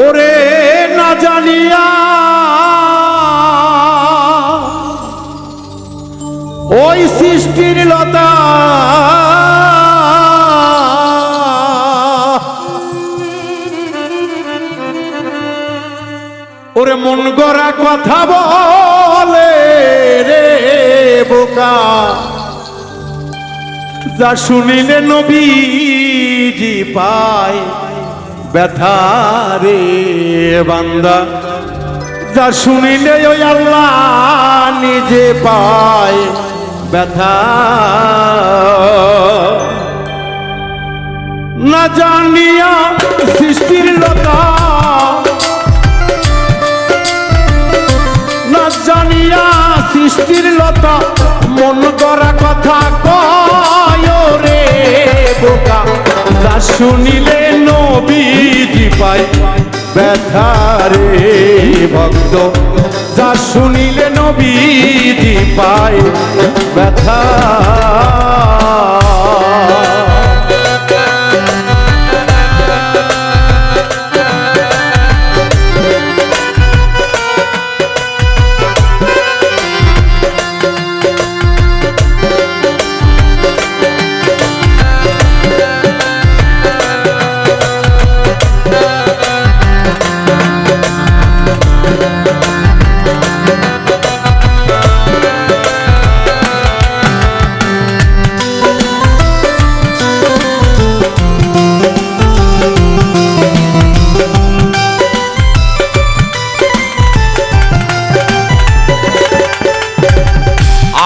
ওরে না জানিয়া ওই সৃষ্টির লতা ওরে মন গড়া কথা বলে রে বোকা, যা শুনিলে নবীজি পায় ব্যথা রে বান্দা, যা শুনিলে ওই আল্লাহ নিজে পায় ব্যথা। না জানিয়া সৃষ্টির লতা, না জানিয়া সৃষ্টির লতা মন গড়া কথা কয় রে বোকা, যা শুনিলে নবীজি পায় ব্যথা রে ভক্ত, যা শুনিলে নবীজি পায় ব্যথা।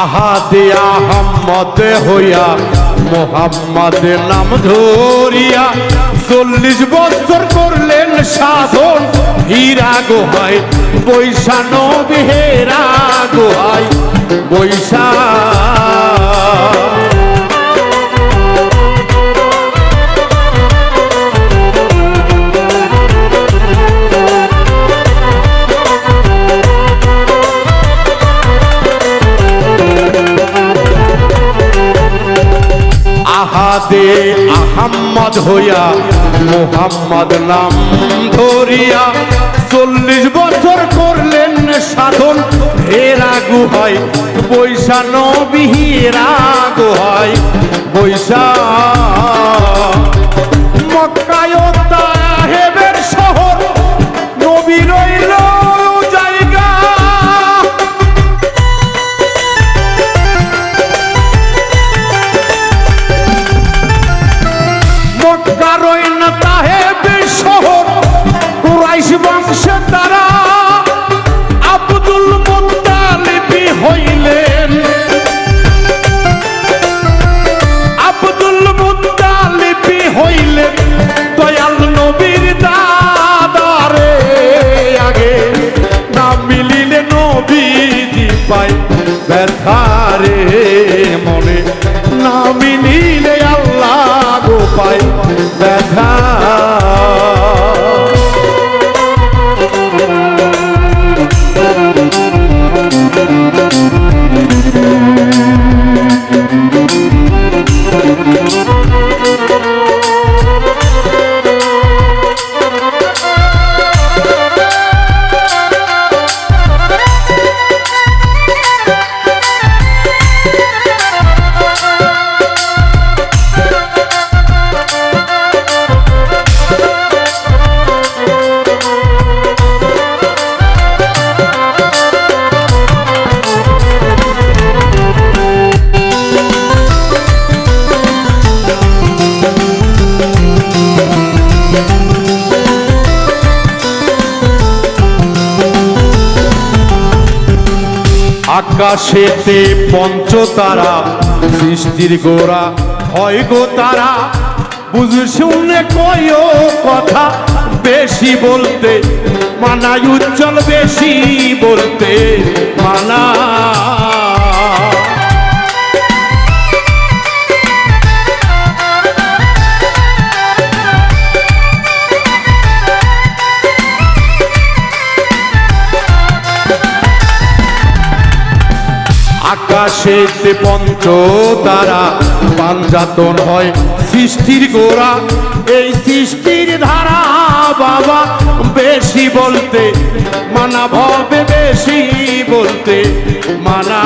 আহাদে আহম্মদ হইয়া মোহাম্মদ নাম ধরিয়া 40 বছর করলেন সাধন, হীরা গোহায় বৈশা নবী হেরা গোহায় বৈশা। আহাদে আহম্মদ হইয়া মোহাম্মদ নাম ধরিয়া 40 বছর করলেন সাধন, হেরা গুহায় বৈশা নবী হেরা গুহায় বৈশা। মক্কায় তাহেবের শহর নবী রইল জায়গা, বংশে তারা আব্দুল মুত্তালিব হইলেন, আব্দুল মুত্তালিব হইলেন দয়াল নবীর দাদারে। আগে না মিলিলে নবীজি পায় ব্যথা রে মনে, না মিলিলে আল্লাহ গো পায় ব্যথা। আকাশেতে পঞ্চতারা সৃষ্টির গোড়া হয় গো তারা, বুঝে শুনে কয় কথা বেশি বলতে মানায়, উজ্জ্বল বেশি বলতে মানা। আকাশেতে পঞ্চতারা পাঞ্জাতন হয় সৃষ্টির গোড়া, এই সৃষ্টির ধারা বাবা বেশি বলতে মানা, ভবে বেশি বলতে মানা।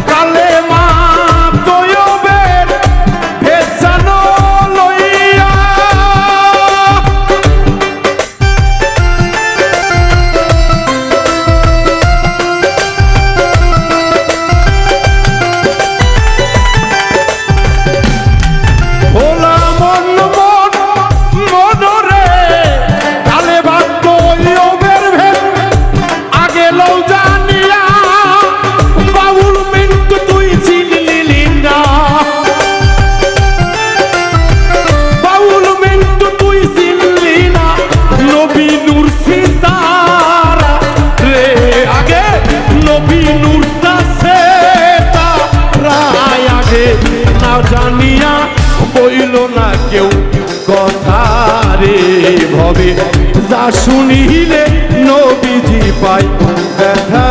কালেমা তৈয়বের ভেজানো লইয়া ভোলা মন মন মনরে কালেমা তৈয়বের ভেদ আগে লও জানিয়া বাউল মিন্টু তুই চিনলি না, বাউল মিন্টু তুই চিনলি না নবী নূর সিতারা রে, আগে নবী নূরটা সেতারা আগে না জানিয়া বইল না কেউ কথা রে ভবে, যা শুনিলে নবীজি পাই ব্যথা।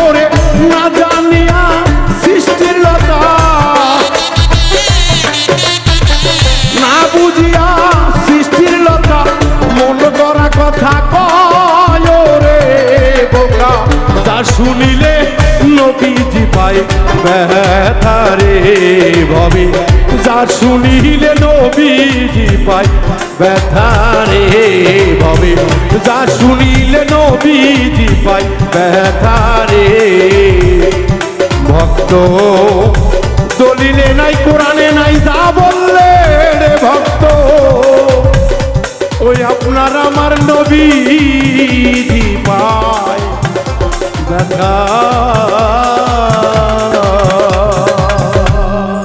ওরে না জানিয়া সৃষ্টির লতা, না বুঝিয়া সৃষ্টির লতা মন করা কথা কয় রে বোকা, যা শুনিলে নবীজি পাই ব্যথা রে ভবে, যা শুনিলে নবীজি পাই ব্যথা রে ভবে, যা শুনিলে নবীজি পাই ব্যথা রে। ভক্ত দলিলে নাই কোরআনে নাই যা বললে রে ভক্ত, ওই আপনার আমার নবীজি পায় ব্যথা।